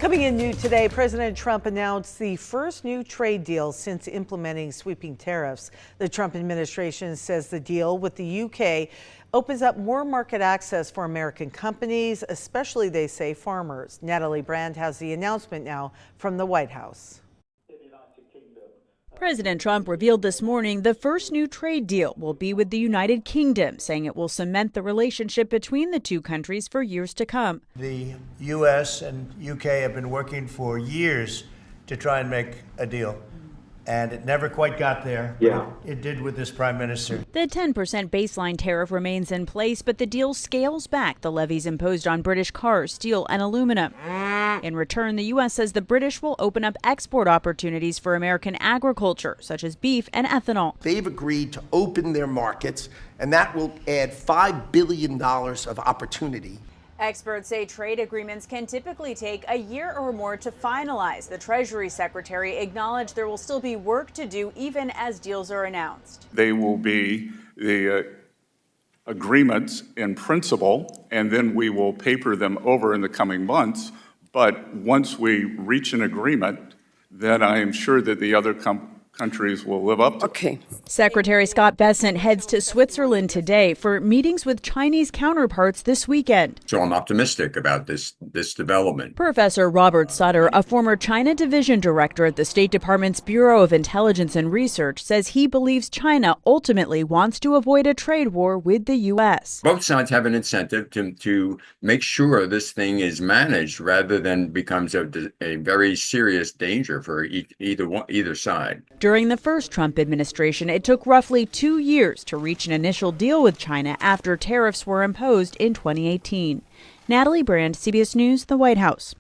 Coming in new today, President Trump announced the first new trade deal since implementing sweeping tariffs. The Trump administration says the deal with the UK opens up more market access for American companies, especially, they say, farmers. Natalie Brand has the announcement now from the White House. President Trump revealed this morning the first new trade deal will be with the United Kingdom, saying it will cement the relationship between the two countries for years to come. The U.S. and UK have been working for years to try and make a deal. And it never quite got there. Yeah. It did with this prime minister. The 10% baseline tariff remains in place, but the deal scales back the levies imposed on British cars, steel, and aluminum. In return, the U.S. says the British will open up export opportunities for American agriculture, such as beef and ethanol. They've agreed to open their markets, and that will add $5 billion of opportunity. Experts say trade agreements can typically take a year or more to finalize. The Treasury Secretary acknowledged there will still be work to do even as deals are announced. They will be the agreements in principle, and then we will paper them over in the coming months. But once we reach an agreement, then I am sure that the other countries will live up to it. Okay. Secretary Scott Bessent heads to Switzerland today for meetings with Chinese counterparts this weekend. So I'm optimistic about this development. Professor Robert Sutter, a former China division director at the State Department's Bureau of Intelligence and Research, says he believes China ultimately wants to avoid a trade war with the U.S. Both sides have an incentive to make sure this thing is managed rather than becomes a very serious danger for either side. During the first Trump administration, it took roughly 2 years to reach an initial deal with China after tariffs were imposed in 2018. Natalie Brand, CBS News, the White House.